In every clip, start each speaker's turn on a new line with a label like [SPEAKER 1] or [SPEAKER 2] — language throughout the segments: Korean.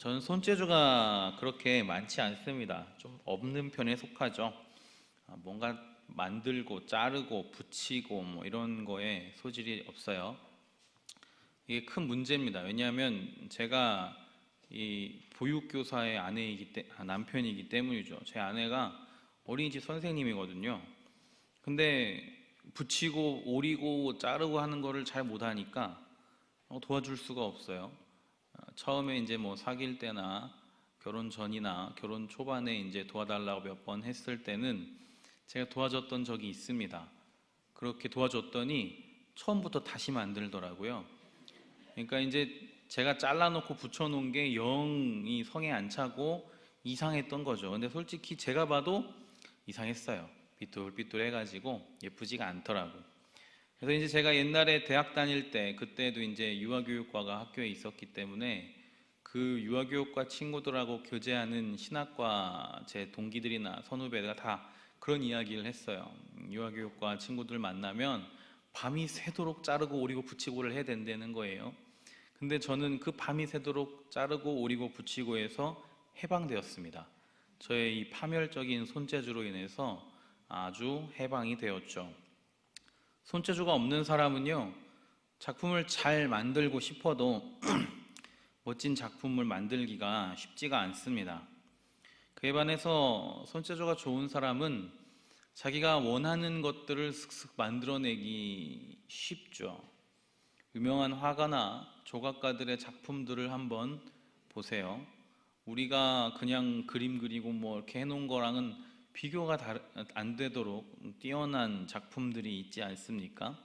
[SPEAKER 1] 저는 손재주가 그렇게 많지 않습니다. 좀 없는 편에 속하죠. 뭔가 만들고 자르고 붙이고 뭐 이런 거에 소질이 없어요. 이게 큰 문제입니다. 왜냐하면 제가 이 보육교사의 남편이기 때문이죠. 제 아내가 어린이집 선생님이거든요. 근데 붙이고 오리고 자르고 하는 거를 잘 못하니까 도와줄 수가 없어요. 처음에 이제 뭐 사귈 때나 결혼 전이나 결혼 초반에 이제 도와달라고 몇 번 했을 때는 제가 도와줬던 적이 있습니다. 그렇게 도와줬더니 처음부터 다시 만들더라고요. 그러니까 이제 제가 잘라놓고 붙여놓은 게 영이 성에 안 차고 이상했던 거죠. 근데 솔직히 제가 봐도 이상했어요. 삐뚤삐뚤해가지고 예쁘지가 않더라고. 그래서 이제 제가 옛날에 대학 다닐 때 그때도 이제 유아교육과가 학교에 있었기 때문에 그 유아교육과 친구들하고 교제하는 신학과 제 동기들이나 선후배가 다 그런 이야기를 했어요. 유아교육과 친구들 만나면 밤이 새도록 자르고 오리고 붙이고를 해야 된다는 거예요. 근데 저는 그 밤이 새도록 자르고 오리고 붙이고 해서 해방되었습니다. 저의 이 파멸적인 손재주로 인해서 아주 해방이 되었죠. 손재주가 없는 사람은요, 작품을 잘 만들고 싶어도 멋진 작품을 만들기가 쉽지가 않습니다. 그에 반해서 손재주가 좋은 사람은 자기가 원하는 것들을 슥슥 만들어내기 쉽죠. 유명한 화가나 조각가들의 작품들을 한번 보세요. 우리가 그냥 그림 그리고 뭐 이렇게 해놓은 거랑은 비교가 안 되도록 뛰어난 작품들이 있지 않습니까?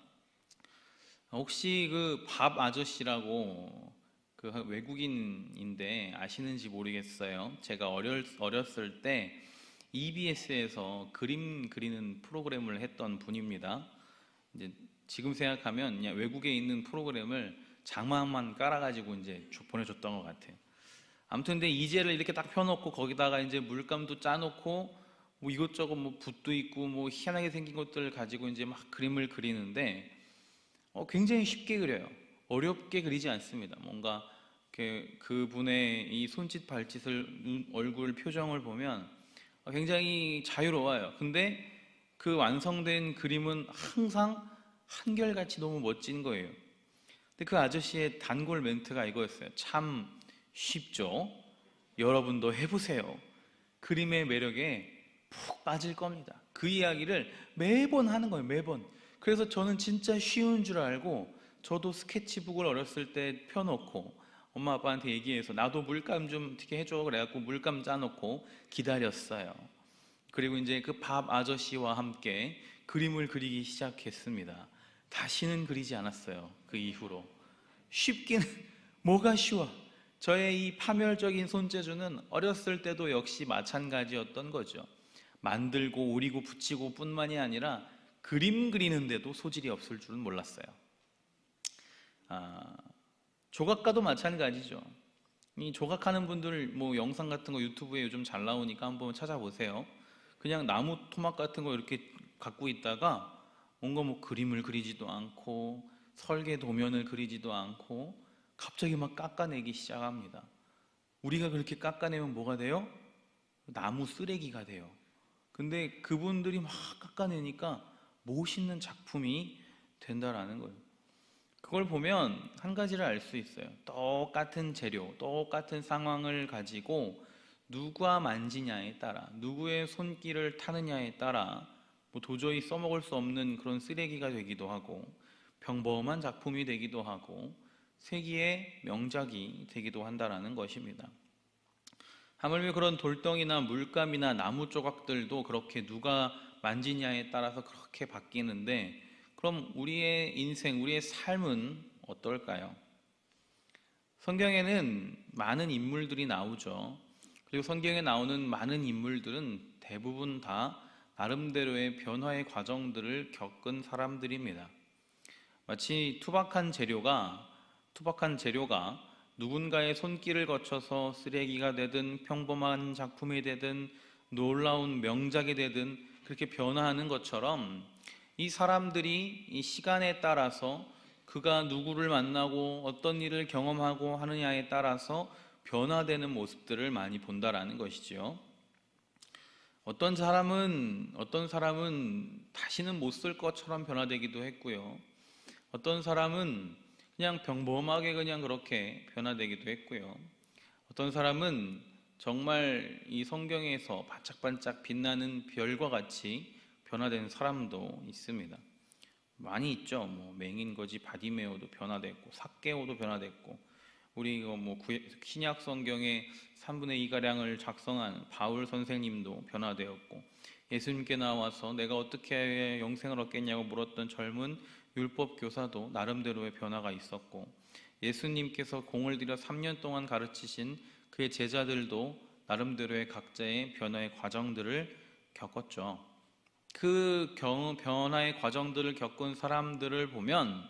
[SPEAKER 1] 혹시 그 밥 아저씨라고 그 외국인인데 아시는지 모르겠어요. 제가 어렸을 때 EBS에서 그림 그리는 프로그램을 했던 분입니다. 이제 지금 생각하면 그냥 외국에 있는 프로그램을 장막만 깔아가지고 이제 보내줬던 것 같아요. 아무튼 근데 이제를 이렇게 딱 펴놓고 거기다가 이제 물감도 짜놓고 뭐 이것저것 뭐 붓도 있고 뭐 희한하게 생긴 것들을 가지고 이제 막 그림을 그리는데 굉장히 쉽게 그려요. 어렵게 그리지 않습니다. 뭔가 그분의 이 손짓 발짓을 얼굴 표정을 보면 굉장히 자유로워요. 근데 그 완성된 그림은 항상 한결같이 너무 멋진 거예요. 근데 그 아저씨의 단골 멘트가 이거였어요. 참 쉽죠? 여러분도 해보세요. 그림의 매력에 푹 빠질 겁니다. 그 이야기를 매번 하는 거예요. 매번. 그래서 저는 진짜 쉬운 줄 알고 저도 스케치북을 어렸을 때 펴놓고 엄마 아빠한테 얘기해서 나도 물감 좀 어떻게 해줘 그래갖고 물감 짜놓고 기다렸어요. 그리고 이제 그 밥 아저씨와 함께 그림을 그리기 시작했습니다. 다시는 그리지 않았어요. 그 이후로. 쉽기는 뭐가 쉬워? 저의 이 파멸적인 손재주는 어렸을 때도 역시 마찬가지였던 거죠. 만들고 오리고 붙이고 뿐만이 아니라 그림 그리는데도 소질이 없을 줄은 몰랐어요. 조각가도 마찬가지죠. 이 조각하는 분들 뭐 영상 같은 거 유튜브에 요즘 잘 나오니까 한번 찾아보세요. 그냥 나무 토막 같은 거 이렇게 갖고 있다가 뭔가 뭐 그림을 그리지도 않고 설계 도면을 그리지도 않고 갑자기 막 깎아내기 시작합니다. 우리가 그렇게 깎아내면 뭐가 돼요? 나무 쓰레기가 돼요. 근데 그분들이 막 깎아내니까 멋있는 작품이 된다라는 거예요. 그걸 보면 한 가지를 알 수 있어요. 똑같은 재료, 똑같은 상황을 가지고 누가 만지냐에 따라, 누구의 손길을 타느냐에 따라 뭐 도저히 써먹을 수 없는 그런 쓰레기가 되기도 하고 평범한 작품이 되기도 하고 세기의 명작이 되기도 한다라는 것입니다. 하물며 그런 돌덩이나 물감이나 나무 조각들도 그렇게 누가 만지냐에 따라서 그렇게 바뀌는데 그럼 우리의 인생, 우리의 삶은 어떨까요? 성경에는 많은 인물들이 나오죠. 그리고 성경에 나오는 많은 인물들은 대부분 다 나름대로의 변화의 과정들을 겪은 사람들입니다. 마치 투박한 재료가 누군가의 손길을 거쳐서 쓰레기가 되든 평범한 작품이 되든 놀라운 명작이 되든 그렇게 변화하는 것처럼 이 사람들이 이 시간에 따라서 그가 누구를 만나고 어떤 일을 경험하고 하느냐에 따라서 변화되는 모습들을 많이 본다라는 것이지요. 어떤 사람은 다시는 못 쓸 것처럼 변화되기도 했고요. 어떤 사람은 그냥 평범하게 그냥 그렇게 변화되기도 했고요. 어떤 사람은 정말 이 성경에서 반짝반짝 빛나는 별과 같이 변화된 사람도 있습니다. 많이 있죠. 뭐 맹인거지 바디메오도 변화됐고, 삭개오도 변화됐고, 우리 신약 성경의 3분의 2 가량을 작성한 바울 선생님도 변화되었고, 예수님께 나와서 내가 어떻게 영생을 얻겠냐고 물었던 젊은 율법 교사도 나름대로의 변화가 있었고, 예수님께서 공을 들여 3년 동안 가르치신 그의 제자들도 나름대로의 각자의 변화의 과정들을 겪었죠. 그 변화의 과정들을 겪은 사람들을 보면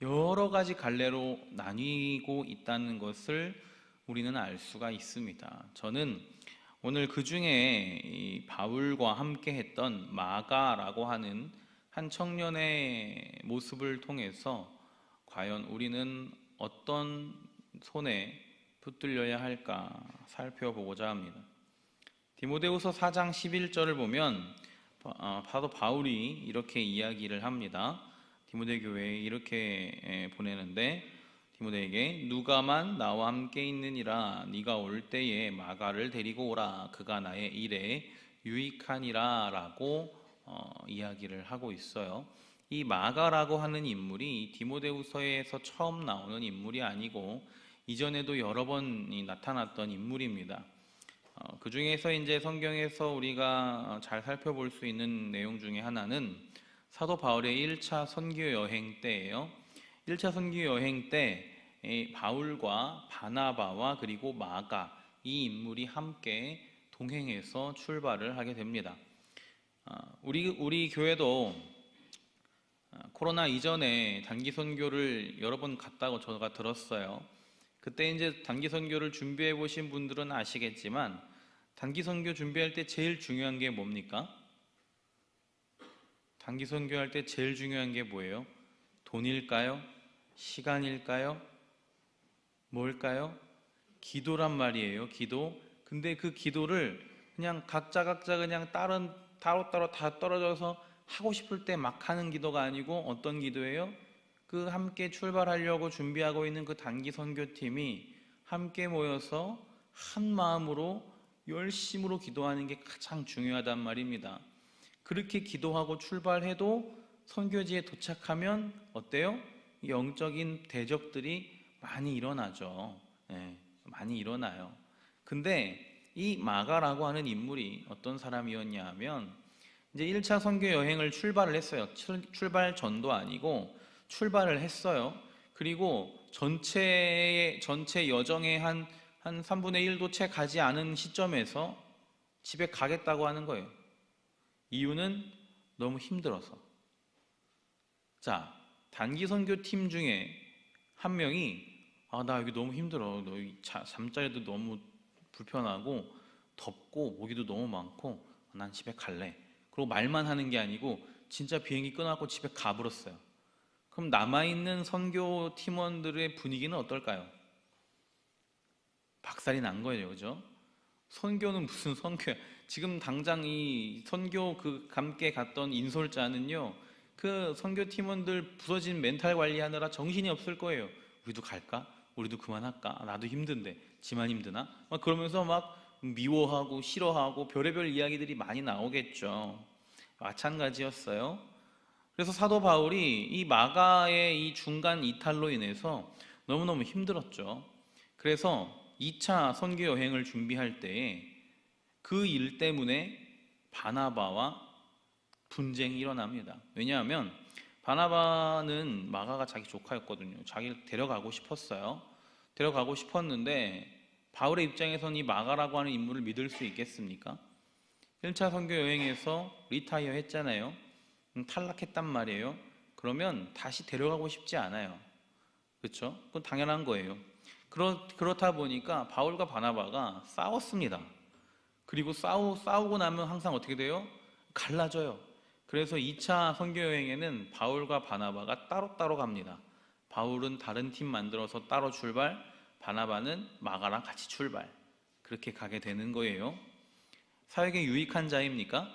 [SPEAKER 1] 여러 가지 갈래로 나뉘고 있다는 것을 우리는 알 수가 있습니다. 저는 오늘 그 중에 바울과 함께 했던 마가라고 하는 한 청년의 모습을 통해서 과연 우리는 어떤 손에 붙들려야 할까 살펴보고자 합니다. 디모데후서 4장 11절을 보면 사도 바울이 이렇게 이야기를 합니다. 디모데 교회에 이렇게 보내는데, 디모데에게 누가만 나와 함께 있느니라. 네가 올 때에 마가를 데리고 오라. 그가 나의 일에 유익하니라 라고 이야기를 하고 있어요. 이 마가라고 하는 인물이 디모데후서에서 처음 나오는 인물이 아니고 이전에도 여러 번 나타났던 인물입니다. 그 중에서 이제 성경에서 우리가 잘 살펴볼 수 있는 내용 중에 하나는 사도 바울의 1차 선교 여행 때예요. 1차 선교 여행 때 바울과 바나바와 그리고 마가 이 인물이 함께 동행해서 출발을 하게 됩니다. 우리 교회도 코로나 이전에 단기 선교를 여러 번 갔다고 제가 들었어요. 그때 이제 단기 선교를 준비해 보신 분들은 아시겠지만 단기 선교 준비할 때 제일 중요한 게 뭡니까? 단기 선교할 때 제일 중요한 게 뭐예요? 돈일까요? 시간일까요? 뭘까요? 기도란 말이에요. 기도. 근데 그 기도를 그냥 각자 그냥 따로따로 다 떨어져서 하고 싶을 때 막 하는 기도가 아니고 어떤 기도예요? 그 함께 출발하려고 준비하고 있는 그 단기 선교팀이 함께 모여서 한 마음으로 열심으로 기도하는 게 가장 중요하단 말입니다. 그렇게 기도하고 출발해도 선교지에 도착하면 어때요? 영적인 대적들이 많이 일어나죠. 네, 많이 일어나요. 근데 이 마가라고 하는 인물이 어떤 사람이었냐 하면 이제 1차 선교 여행을 출발을 했어요. 출발 전도 아니고 출발을 했어요. 그리고 전체 여정의 한 3분의 1도 채 가지 않은 시점에서 집에 가겠다고 하는 거예요. 이유는 너무 힘들어서. 자, 단기 선교팀 중에 한 명이 나 여기 너무 힘들어. 잠자리도 너무 불편하고 덥고 모기도 너무 많고 난 집에 갈래. 그리고 말만 하는 게 아니고 진짜 비행기 끊어갖고 집에 가버렸어요. 그럼 남아있는 선교 팀원들의 분위기는 어떨까요? 박살이 난 거예요, 그죠? 선교는 무슨 선교야? 지금 당장 이 선교 함께 갔던 인솔자는요, 그 선교 팀원들 부서진 멘탈 관리하느라 정신이 없을 거예요. 우리도 갈까? 우리도 그만할까? 나도 힘든데 지만 힘드나? 막 그러면서 막 미워하고 싫어하고 별의별 이야기들이 많이 나오겠죠. 마찬가지였어요. 그래서 사도 바울이 이 마가의 이 중간 이탈로 인해서 너무너무 힘들었죠. 그래서 2차 선교 여행을 준비할 때에 그 일 때문에 바나바와 분쟁이 일어납니다. 왜냐하면 바나바는 마가가 자기 조카였거든요. 자기를 데려가고 싶었어요. 데려가고 싶었는데 바울의 입장에서는 이 마가라고 하는 인물을 믿을 수 있겠습니까? 1차 선교 여행에서 리타이어 했잖아요. 탈락했단 말이에요. 그러면 다시 데려가고 싶지 않아요. 그렇죠? 그건 당연한 거예요. 그렇다 보니까 바울과 바나바가 싸웠습니다. 그리고 싸우고 나면 항상 어떻게 돼요? 갈라져요. 그래서 2차 선교 여행에는 바울과 바나바가 따로따로 갑니다. 바울은 다른 팀 만들어서 따로 출발, 바나바는 마가랑 같이 출발. 그렇게 가게 되는 거예요. 사역에 유익한 자입니까?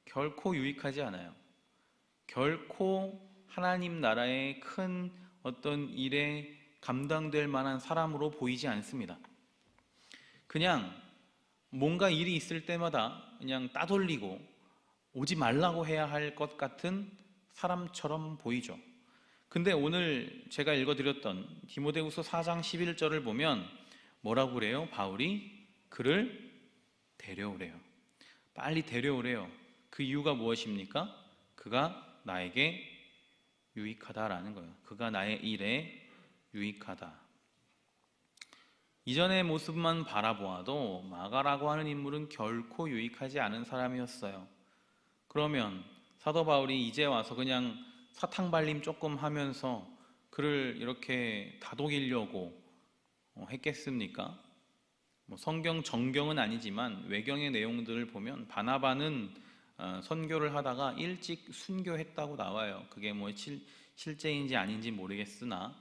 [SPEAKER 1] 결코 유익하지 않아요. 결코 하나님 나라의 큰 어떤 일에 감당될 만한 사람으로 보이지 않습니다. 그냥 뭔가 일이 있을 때마다 그냥 따돌리고 오지 말라고 해야 할 것 같은 사람처럼 보이죠. 근데 오늘 제가 읽어드렸던 디모데후서 4장 11절을 보면 뭐라고 그래요? 바울이 그를 데려오래요. 빨리 데려오래요. 그 이유가 무엇입니까? 그가 나에게 유익하다라는 거예요. 그가 나의 일에 유익하다. 이전의 모습만 바라보아도 마가라고 하는 인물은 결코 유익하지 않은 사람이었어요. 그러면 사도 바울이 이제 와서 그냥 사탕 발림 조금 하면서 그를 이렇게 다독이려고 했겠습니까? 성경 정경은 아니지만 외경의 내용들을 보면 바나바는 선교를 하다가 일찍 순교했다고 나와요. 그게 실제인지 아닌지 모르겠으나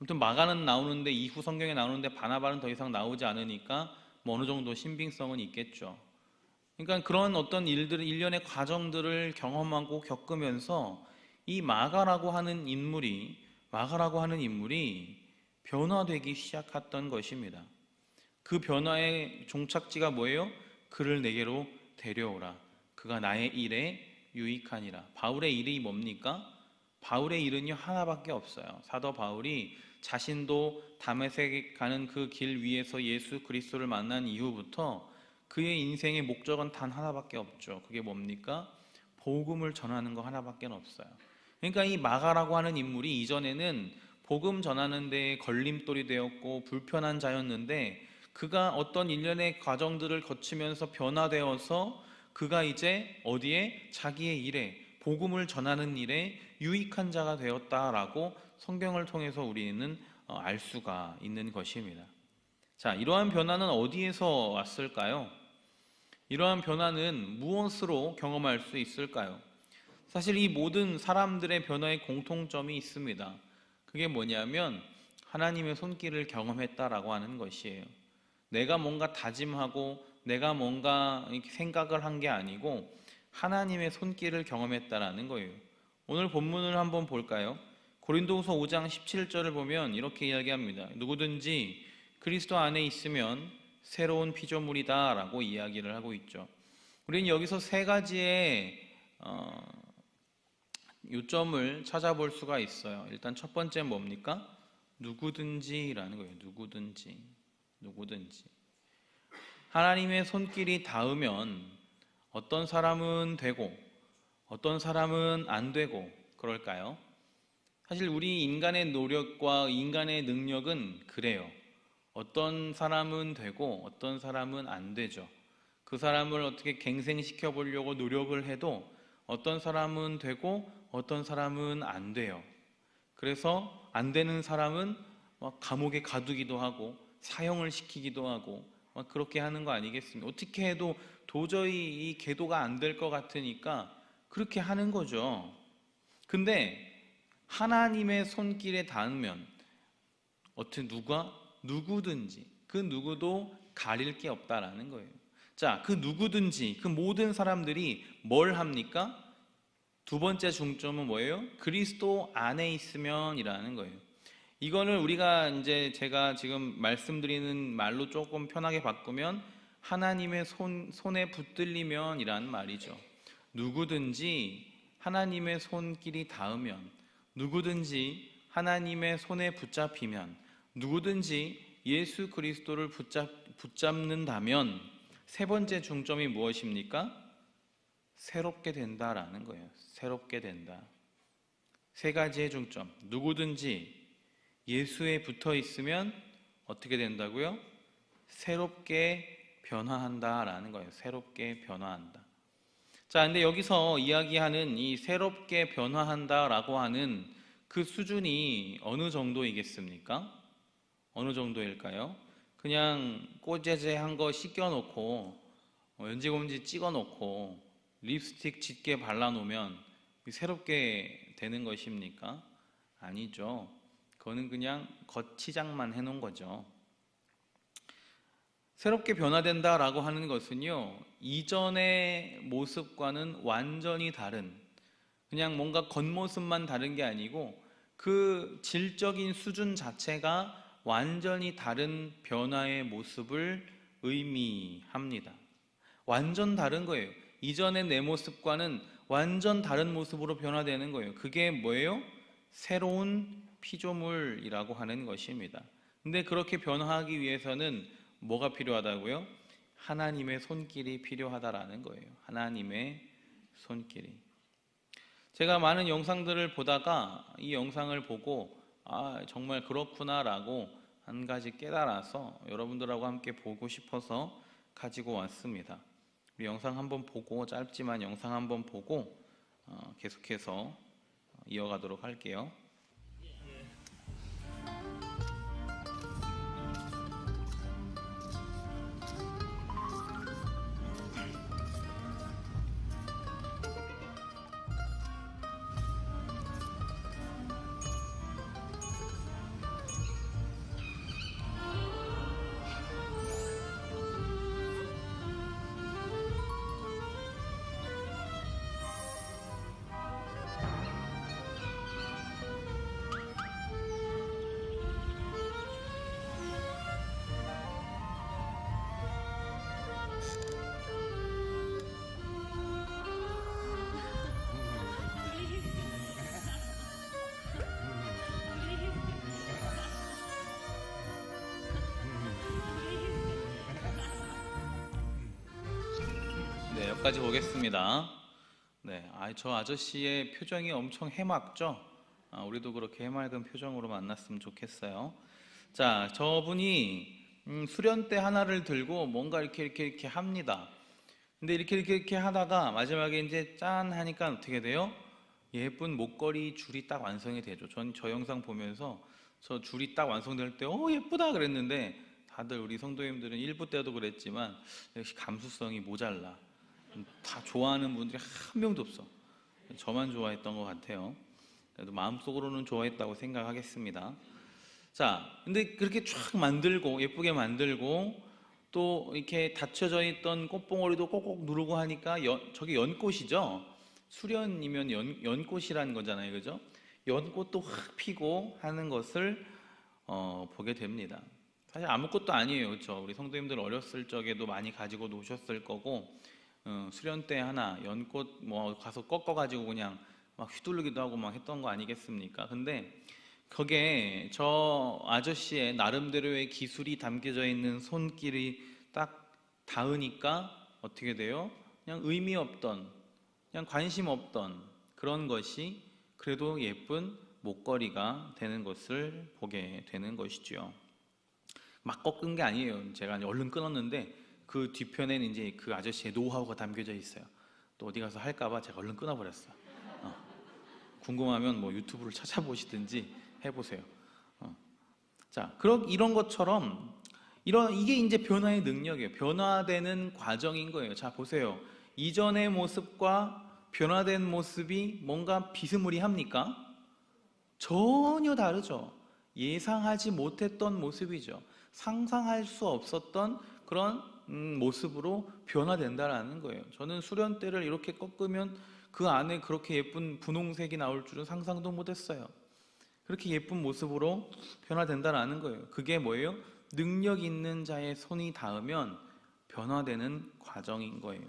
[SPEAKER 1] 아무튼 마가는 나오는데 이후 성경에 나오는데 바나바는 더 이상 나오지 않으니까 어느 정도 신빙성은 있겠죠. 그러니까 그런 어떤 일련의 과정들을 경험하고 겪으면서 이 마가라고 하는 인물이 변화되기 시작했던 것입니다. 그 변화의 종착지가 뭐예요? 그를 내게로 데려오라. 그가 나의 일에 유익하니라. 바울의 일이 뭡니까? 바울의 일은요 하나밖에 없어요. 사도 바울이 자신도 다메섹에 가는 그 길 위에서 예수 그리스도를 만난 이후부터 그의 인생의 목적은 단 하나밖에 없죠. 그게 뭡니까? 복음을 전하는 거 하나밖에 없어요. 그러니까 이 마가라고 하는 인물이 이전에는 복음 전하는 데에 걸림돌이 되었고 불편한 자였는데 그가 어떤 일련의 과정들을 거치면서 변화되어서 그가 이제 어디에? 자기의 일에, 복음을 전하는 일에 유익한 자가 되었다라고 성경을 통해서 우리는 알 수가 있는 것입니다. 자, 이러한 변화는 어디에서 왔을까요? 이러한 변화는 무엇으로 경험할 수 있을까요? 사실 이 모든 사람들의 변화에 공통점이 있습니다. 그게 뭐냐면 하나님의 손길을 경험했다라고 하는 것이에요. 내가 뭔가 다짐하고 내가 뭔가 생각을 한 게 아니고 하나님의 손길을 경험했다라는 거예요. 오늘 본문을 한번 볼까요? 고린도후서 5장 17절을 보면 이렇게 이야기합니다. 누구든지 그리스도 안에 있으면 새로운 피조물이다 라고 이야기를 하고 있죠. 우리는 여기서 세 가지의 요점을 찾아볼 수가 있어요. 일단 첫 번째 뭡니까? 누구든지라는 거예요. 누구든지. 하나님의 손길이 닿으면 어떤 사람은 되고 어떤 사람은 안 되고 그럴까요? 사실 우리 인간의 노력과 인간의 능력은 그래요. 어떤 사람은 되고 어떤 사람은 안 되죠. 그 사람을 어떻게 갱생시켜 보려고 노력을 해도 어떤 사람은 되고 어떤 사람은 안 돼요. 그래서 안 되는 사람은 막 감옥에 가두기도 하고 사형을 시키기도 하고 막 그렇게 하는 거 아니겠습니까? 어떻게 해도 도저히 이 계도가 안 될 것 같으니까 그렇게 하는 거죠. 근데 하나님의 손길에 닿으면 누구든지 그 누구도 가릴 게 없다라는 거예요. 자, 그 누구든지 그 모든 사람들이 뭘 합니까? 두 번째 중점은 뭐예요? 그리스도 안에 있으면이라는 거예요. 이거는 우리가 이제 제가 지금 말씀드리는 말로 조금 편하게 바꾸면 하나님의 손에 붙들리면이라는 말이죠. 누구든지 하나님의 손길이 닿으면, 누구든지 하나님의 손에 붙잡히면, 누구든지 예수 그리스도를 붙잡는다면 세 번째 중점이 무엇입니까? 새롭게 된다라는 거예요. 새롭게 된다. 세 가지의 중점. 누구든지 예수에 붙어 있으면 어떻게 된다고요? 새롭게 변화한다라는 거예요. 새롭게 변화한다. 자, 근데 여기서 이야기하는 이 새롭게 변화한다라고 하는 그 수준이 어느 정도이겠습니까? 어느 정도일까요? 그냥 꼬재재한 거 씻겨놓고 연지검지 찍어놓고 립스틱 짙게 발라놓으면 새롭게 되는 것입니까? 아니죠. 그거는 그냥 겉치장만 해놓은 거죠. 새롭게 변화된다라고 하는 것은요, 이전의 모습과는 완전히 다른, 그냥 뭔가 겉모습만 다른 게 아니고 그 질적인 수준 자체가 완전히 다른 변화의 모습을 의미합니다. 완전 다른 거예요. 이전의 내 모습과는 완전 다른 모습으로 변화되는 거예요. 그게 뭐예요? 새로운 피조물이라고 하는 것입니다. 근데 그렇게 변화하기 위해서는 뭐가 필요하다고요? 하나님의 손길이 필요하다라는 거예요. 하나님의 손길이. 제가 많은 영상들을 보다가 이 영상을 보고 정말 그렇구나라고 한 가지 깨달아서 여러분들하고 함께 보고 싶어서 가지고 왔습니다. 우리 영상 한번 보고, 짧지만 영상 한번 보고 계속해서 이어가도록 할게요. 네, 여기까지 보겠습니다. 네, 저 아저씨의 표정이 엄청 해맑죠? 우리도 그렇게 해맑은 표정으로 만났으면 좋겠어요. 자, 저분이 수련대 하나를 들고 뭔가 이렇게 합니다. 근데 이렇게 하다가 마지막에 이제 짠 하니까 어떻게 돼요? 예쁜 목걸이 줄이 딱 완성이 되죠. 전 저 영상 보면서 저 줄이 딱 완성될 때 예쁘다 그랬는데, 다들 우리 성도님들은 1부 때도 그랬지만 역시 감수성이 모자라. 다 좋아하는 분들이 한 명도 없어. 저만 좋아했던 것 같아요. 그래도 마음속으로는 좋아했다고 생각하겠습니다. 자, 근데 그렇게 쫙 만들고 예쁘게 만들고 또 이렇게 닫혀져 있던 꽃봉오리도 꼭꼭 누르고 하니까 저게 연꽃이죠. 수련이면 연꽃이라는 거잖아요, 그죠? 연꽃도 확 피고 하는 것을 보게 됩니다. 사실 아무것도 아니에요, 그렇죠? 우리 성도님들 어렸을 적에도 많이 가지고 노셨을 거고, 수련대 하나 연꽃 뭐 가서 꺾어가지고 그냥 막 휘두르기도 하고 막 했던 거 아니겠습니까? 근데 거기에 저 아저씨의 나름대로의 기술이 담겨져 있는 손길이 딱 닿으니까 어떻게 돼요? 그냥 의미 없던, 그냥 관심 없던 그런 것이 그래도 예쁜 목걸이가 되는 것을 보게 되는 것이죠. 막 꺾은 게 아니에요. 제가 얼른 끊었는데 그 뒤편에는 이제 그 아저씨의 노하우가 담겨져 있어요. 또 어디 가서 할까봐 제가 얼른 끊어버렸어요. 궁금하면 뭐 유튜브를 찾아보시든지 해보세요. 자, 이런 것처럼 이게 이제 변화의 능력이에요. 변화되는 과정인 거예요. 자, 보세요. 이전의 모습과 변화된 모습이 뭔가 비스무리합니까? 전혀 다르죠. 예상하지 못했던 모습이죠. 상상할 수 없었던 그런 모습으로 변화된다라는 거예요. 저는 수련대를 이렇게 꺾으면 그 안에 그렇게 예쁜 분홍색이 나올 줄은 상상도 못했어요. 그렇게 예쁜 모습으로 변화된다라는 거예요. 그게 뭐예요? 능력 있는 자의 손이 닿으면 변화되는 과정인 거예요.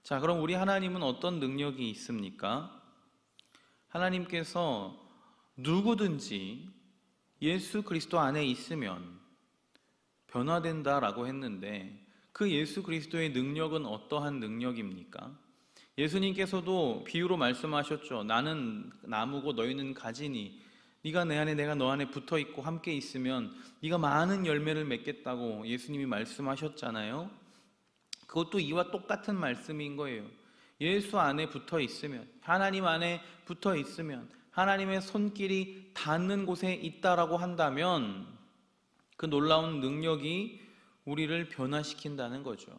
[SPEAKER 1] 자, 그럼 우리 하나님은 어떤 능력이 있습니까? 하나님께서 누구든지 예수 그리스도 안에 있으면 변화된다라고 했는데, 그 예수 그리스도의 능력은 어떠한 능력입니까? 예수님께서도 비유로 말씀하셨죠. 나는 나무고 너희는 가지니 네가 내 안에 내가 너 안에 붙어 있고 함께 있으면 네가 많은 열매를 맺겠다고 예수님이 말씀하셨잖아요. 그것도 이와 똑같은 말씀인 거예요. 예수 안에 붙어 있으면, 하나님 안에 붙어 있으면, 하나님의 손길이 닿는 곳에 있다라고 한다면 그 놀라운 능력이 우리를 변화시킨다는 거죠.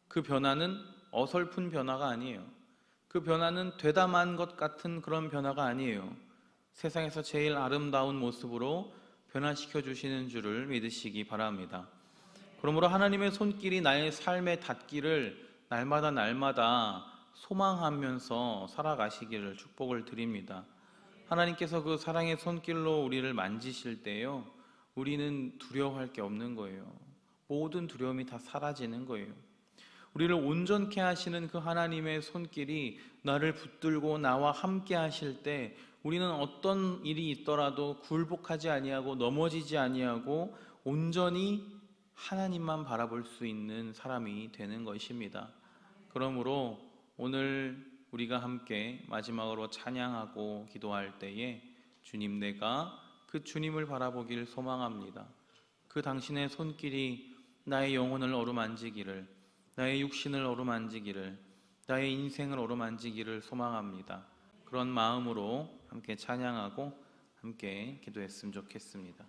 [SPEAKER 1] 그 변화는 어설픈 변화가 아니에요. 그 변화는 되담한 것 같은 그런 변화가 아니에요. 세상에서 제일 아름다운 모습으로 변화시켜 주시는 줄을 믿으시기 바랍니다. 그러므로 하나님의 손길이 나의 삶에 닿기를 날마다 소망하면서 살아가시기를 축복을 드립니다. 하나님께서 그 사랑의 손길로 우리를 만지실 때요, 우리는 두려워할 게 없는 거예요. 모든 두려움이 다 사라지는 거예요. 우리를 온전케 하시는 그 하나님의 손길이 나를 붙들고 나와 함께 하실 때 우리는 어떤 일이 있더라도 굴복하지 아니하고 넘어지지 아니하고 온전히 하나님만 바라볼 수 있는 사람이 되는 것입니다. 그러므로 오늘 우리가 함께 마지막으로 찬양하고 기도할 때에 주님, 내가 그 주님을 바라보기를 소망합니다. 그 당신의 손길이 나의 영혼을 어루만지기를, 나의 육신을 어루만지기를, 나의 인생을 어루만지기를 소망합니다. 그런 마음으로 함께 찬양하고 함께 기도했으면 좋겠습니다.